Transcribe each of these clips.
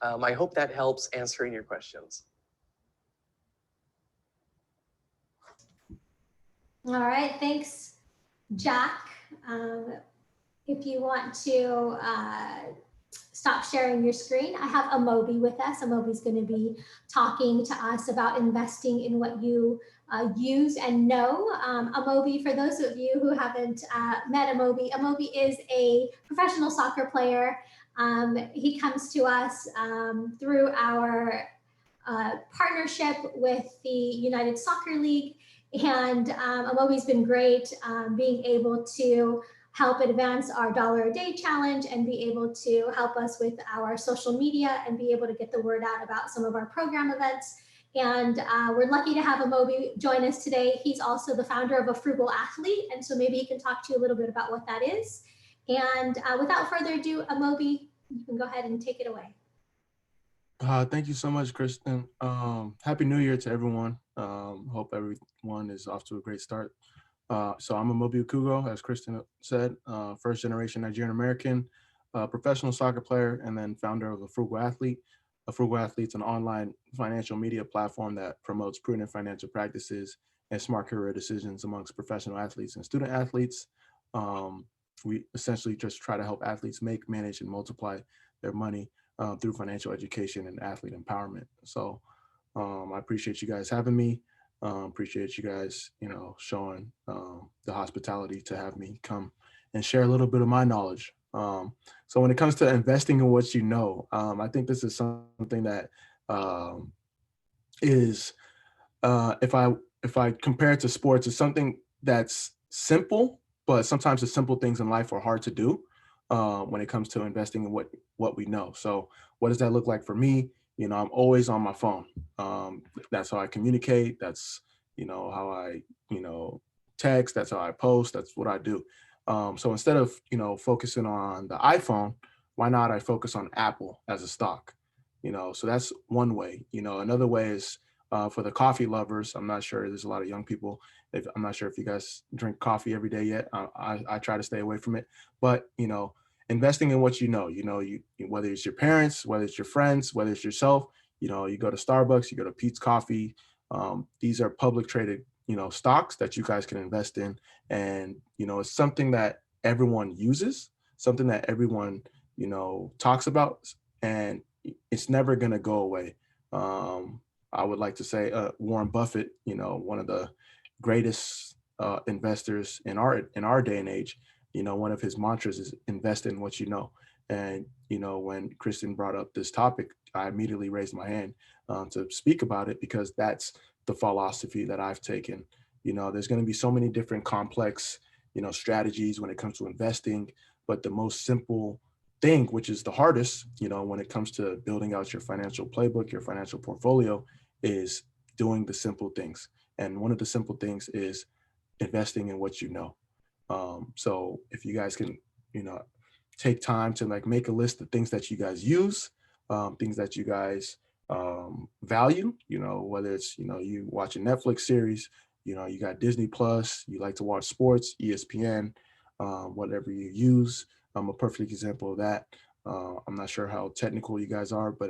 I hope that helps answering your questions. All right, thanks, Jack. If you want to stop sharing your screen, I have Amobi with us. Amobi's going to be talking to us about investing in what you use and know. Amobi, for those of you who haven't met Amobi, Amobi is a professional soccer player. He comes to us through our partnership with the United Soccer League. And Amobi's been great being able to help advance our $1 a day challenge and be able to help us with our social media and be able to get the word out about some of our program events. And we're lucky to have Amobi join us today. He's also the founder of a Frugal Athlete. And so maybe he can talk to you a little bit about what that is. And without further ado, Amobi, you can go ahead and take it away. Thank you so much, Kristen. Happy New Year to everyone. Hope everyone is off to a great start. So I'm Amobi Okugo, as Kristen said, first generation Nigerian American, professional soccer player, and then founder of a Frugal Athlete. A Frugal Athlete's an online financial media platform that promotes prudent financial practices and smart career decisions amongst professional athletes and student athletes. We essentially just try to help athletes make, manage, and multiply their money through financial education and athlete empowerment. So I appreciate you guys having me. Appreciate you guys, showing the hospitality to have me come and share a little bit of my knowledge. So when it comes to investing in what you know, I think this is something that is, if I compare it to sports, it's something that's simple, but sometimes the simple things in life are hard to do when it comes to investing in what we know. So what does that look like for me? I'm always on my phone. That's how I communicate. That's, how I, text. That's how I post. That's what I do. So instead of, focusing on the iPhone, why not I focus on Apple as a stock? So that's one way. Another way is for the coffee lovers. I'm not sure, there's a lot of young people. I'm not sure if you guys drink coffee every day yet. I try to stay away from it. But, investing in what you whether it's your parents, whether it's your friends, whether it's yourself, you go to Starbucks, you go to Pete's Coffee. These are public traded, stocks that you guys can invest in. And, it's something that everyone uses, something that everyone, talks about, and it's never going to go away. I would like to say Warren Buffett, one of the greatest investors in our day and age, one of his mantras is invest in what you know. And, when Kristen brought up this topic, I immediately raised my hand to speak about it, because that's the philosophy that I've taken. There's going to be so many different complex, strategies when it comes to investing, but the most simple thing, which is the hardest, when it comes to building out your financial playbook, your financial portfolio, is doing the simple things. And one of the simple things is investing in what you know. So if you guys can, take time to make a list of things that you guys use, things that you guys value, whether it's, you watch a Netflix series, you got Disney Plus, you like to watch sports, ESPN, whatever you use. I'm a perfect example of that. I'm not sure how technical you guys are, but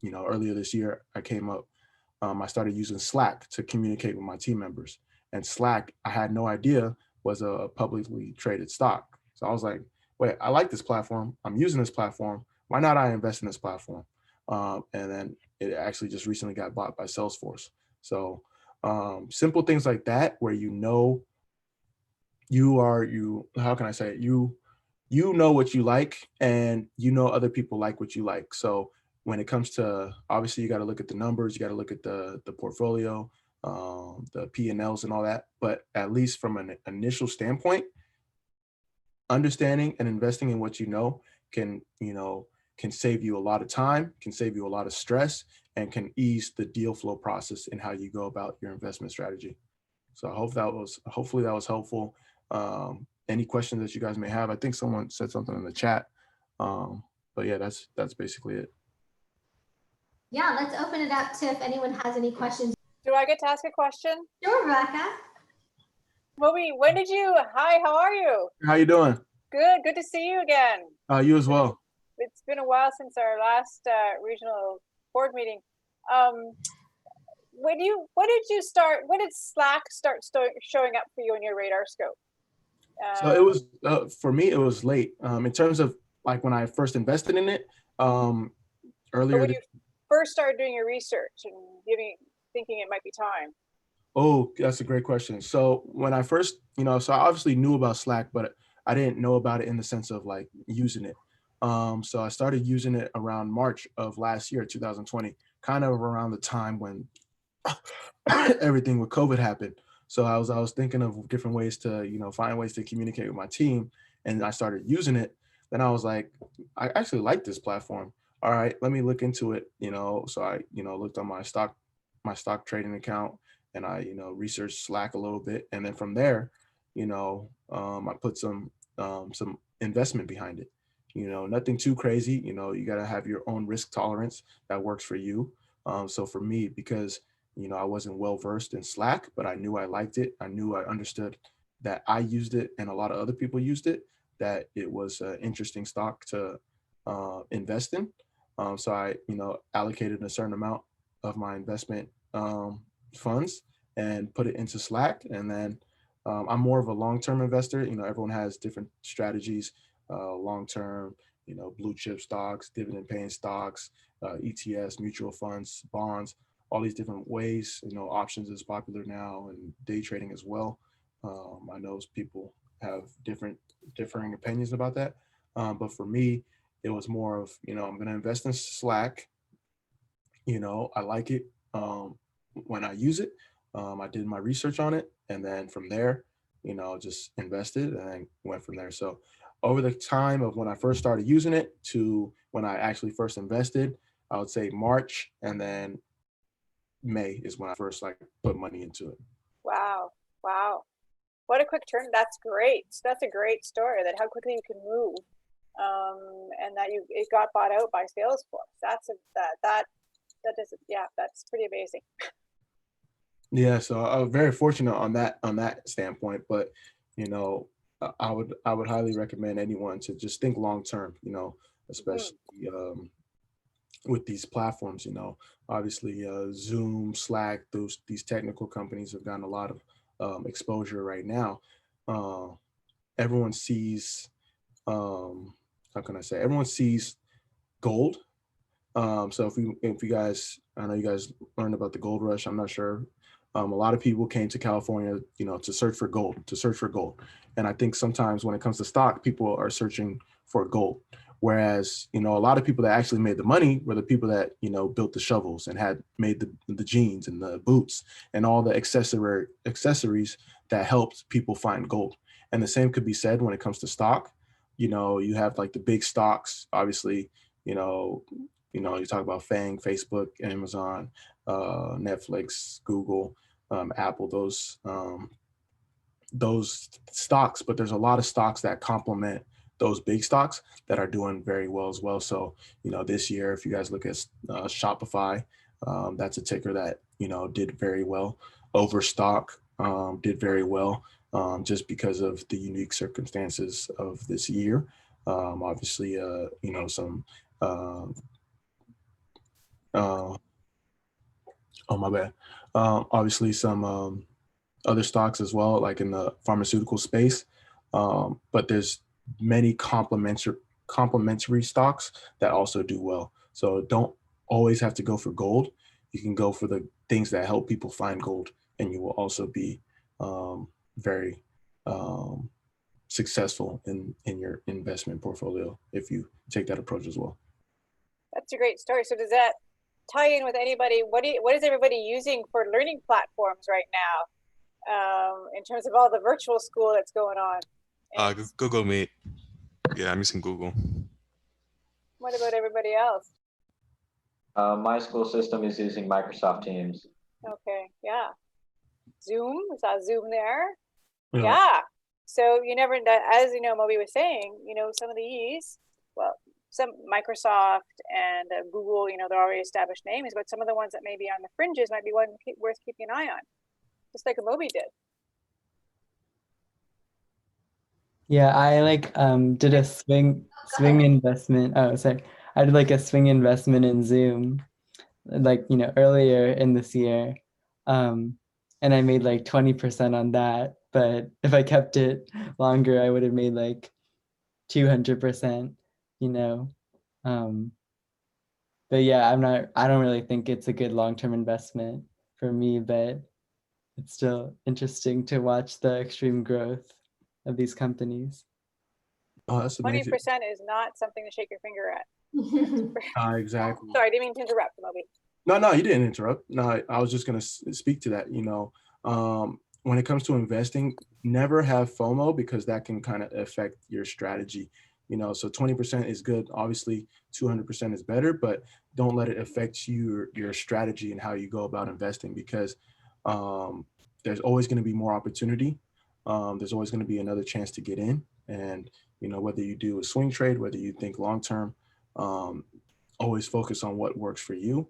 earlier this year I started using Slack to communicate with my team members. And Slack, I had no idea was a publicly traded stock. So I was like, wait, I like this platform. I'm using this platform. Why not I invest in this platform? And then it actually just recently got bought by Salesforce. So simple things like that, where how can I say it? You know what you like, and other people like what you like. So when it comes to, obviously you got to look at the numbers, you got to look at the portfolio, the P&Ls and all that. But at least from an initial standpoint, understanding and investing in what you know can save you a lot of time, can save you a lot of stress, and can ease the deal flow process in how you go about your investment strategy. So hopefully that was helpful. Any questions that you guys may have? I think someone said something in the chat. But yeah, that's basically it. Yeah, let's open it up to if anyone has any questions. Do I get to ask a question? Sure, Rebecca. Moby, hi, how are you? How you doing? Good to see you again. You as well. it's been a while since our last regional board meeting. When did Slack start showing up for you on your radar scope? So it was for me. It was late in terms of like when I first invested in it earlier. When you first started doing your research and thinking it might be time. Oh, that's a great question. So when I first, so I obviously knew about Slack, but I didn't know about it in the sense of like using it. So I started using it around March of last year, 2020, kind of around the time when everything with COVID happened. So I was thinking of different ways to, find ways to communicate with my team, and I started using it. Then I was like, I actually like this platform. All right, let me look into it. So I, looked on my stock trading account, and I, researched Slack a little bit, and then from there, I put some investment behind it. Nothing too crazy. You got to have your own risk tolerance that works for you. So for me, because I wasn't well versed in Slack, but I knew I liked it. I knew I understood that I used it and a lot of other people used it, that it was an interesting stock to invest in. So I, allocated a certain amount of my investment funds and put it into Slack. And then I'm more of a long-term investor. Everyone has different strategies, long-term, blue chip stocks, dividend paying stocks, ETFs, mutual funds, bonds, all these different ways. Options is popular now, and day trading as well. I know people have differing opinions about that. But for me, it was more of, I'm going to invest in Slack. I like it when I use it. I did my research on it, and then from there, just invested and then went from there. So over the time of when I first started using it to when I actually first invested, I would say March, and then May is when I first put money into it. Wow. What a quick turn. That's great. That's a great story, that how quickly you can move. And that it got bought out by Salesforce. That's pretty amazing. Yeah, so I was very fortunate on that standpoint, but I would highly recommend anyone to just think long term, especially with these platforms. Obviously Zoom, Slack, these technical companies have gotten a lot of exposure right now. Everyone sees how can I say, everyone sees gold. So if you guys, I know you guys learned about the gold rush. I'm not sure. A lot of people came to California, to search for gold. And I think sometimes when it comes to stock, people are searching for gold. Whereas, a lot of people that actually made the money were the people that, built the shovels and had made the jeans and the boots and all the accessories that helped people find gold. And the same could be said when it comes to stock. You have like the big stocks, obviously, you talk about FANG, Facebook, Amazon, Netflix, Google, Apple, those stocks, but there's a lot of stocks that complement those big stocks that are doing very well as well. So, this year, if you guys look at Shopify, that's a ticker that, did very well. Overstock did very well just because of the unique circumstances of this year. Obviously, some oh my bad. Obviously some other stocks as well, like in the pharmaceutical space. But there's many complementary stocks that also do well. So don't always have to go for gold. You can go for the things that help people find gold, and you will also be very successful in your investment portfolio if you take that approach as well. That's a great story. So does that tie in with anybody? What is everybody using for learning platforms right now, in terms of all the virtual school that's going on? Google Meet. Yeah, I'm using Google. What about everybody else? My school system is using Microsoft Teams. Okay, yeah. Zoom, is that Zoom there? Yeah. Yeah. So you never, as you know, Moby was saying, some of these, well, some Microsoft and Google, they're already established names, but some of the ones that may be on the fringes might be one worth keeping an eye on, just like Amobi did. Yeah, I like did a swing investment. Oh, sorry. I did like a swing investment in Zoom, like, earlier in this year. And I made like 20% on that. But if I kept it longer, I would have made like 200%, you know. Um, but yeah, I don't really think it's a good long-term investment for me, but it's still interesting to watch the extreme growth of these companies. Oh, that's amazing. 20% is not something to shake your finger at. Exactly. Sorry, I didn't mean to interrupt, Moby. No, you didn't interrupt. No, I was just going to speak to that. When it comes to investing, never have FOMO because that can kind of affect your strategy. So 20% is good. Obviously, 200% is better, but don't let it affect your strategy and how you go about investing because there's always going to be more opportunity. There's always going to be another chance to get in. And, whether you do a swing trade, whether you think long-term, always focus on what works for you.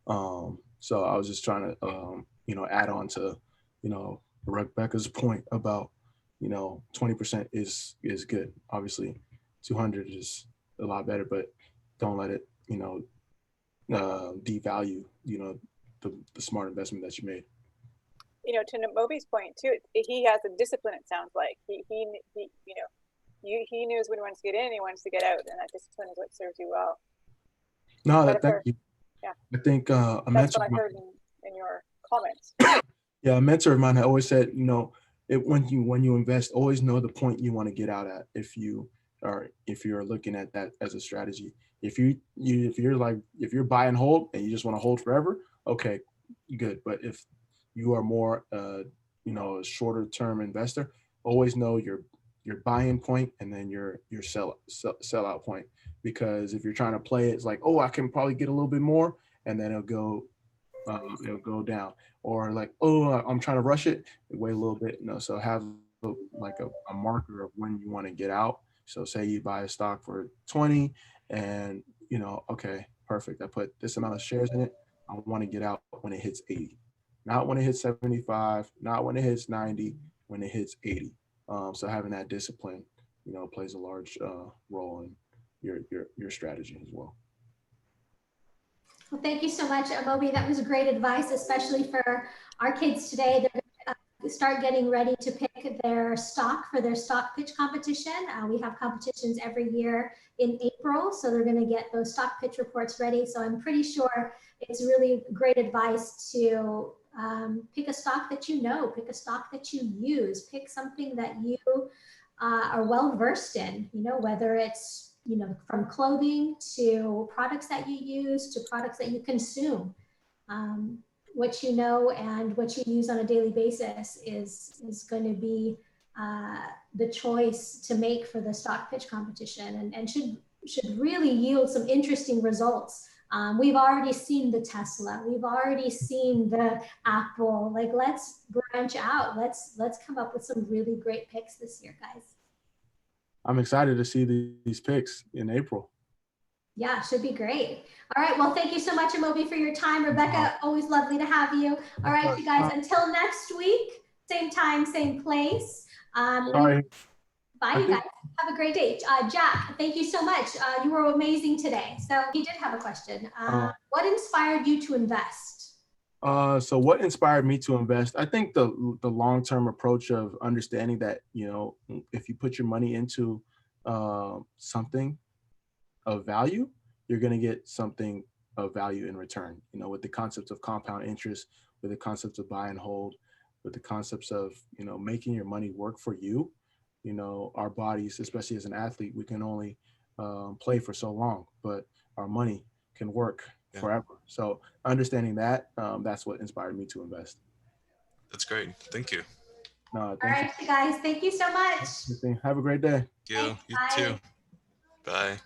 So I was just trying to, add on to, Rebecca's point about, 20% is good. Obviously, 200 is a lot better, but don't let it, devalue, the smart investment that you made. To Moby's point too, he has a discipline. It sounds like he knows when he wants to get in, and he wants to get out, and that discipline is what serves you well. No, thank you. Yeah. I think a That's mentor. what I heard in your comments. Yeah, a mentor of mine had always said, when you invest, always know the point you want to get out at. If you're looking at that as a strategy, if you're buy and hold and you just want to hold forever, okay, good. But if you are more, a shorter term investor, always know your buy-in point and then your sell out point. Because if you're trying to play it, it's like, oh, I can probably get a little bit more, and then it'll go down. Or like, oh, I'm trying to rush it, wait a little bit. So have like a marker of when you want to get out. So say you buy a stock for 20 and, okay, perfect. I put this amount of shares in it. I want to get out when it hits 80. Not when it hits 75, not when it hits 90, when it hits 80. So having that discipline, plays a large role in your strategy as well. Well, thank you so much, Amobi. That was great advice, especially for our kids today. They're going to start getting ready to pick their stock for their stock pitch competition. We have competitions every year in April, so they're going to get those stock pitch reports ready. So I'm pretty sure it's really great advice to pick a stock that pick a stock that you use, pick something that you are well versed in, whether it's from clothing to products that you use to products that you consume. What you know and what you use on a daily basis is going to be the choice to make for the stock pitch competition and should really yield some interesting results. We've already seen the Tesla, we've already seen the Apple. Like, let's branch out. Let's come up with some really great picks this year, guys. I'm excited to see these picks in April. Yeah, should be great. All right. Well, thank you so much, Amobi, for your time. Rebecca, always lovely to have you. All right, you guys, until next week, same time, same place. Sorry. Bye, you guys. Have a great day. Jack, thank you so much. You were amazing today. So he did have a question. What inspired you to invest? So what inspired me to invest? I think the long-term approach of understanding that, if you put your money into something of value, you're going to get something of value in return, with the concepts of compound interest, with the concepts of buy and hold, with the concepts of, making your money work for you. Our bodies, especially as an athlete, we can only play for so long, but our money can work forever. So understanding that, that's what inspired me to invest. That's great. Thank you. All right, you guys. Thank you so much. Have a great day. You too. Bye.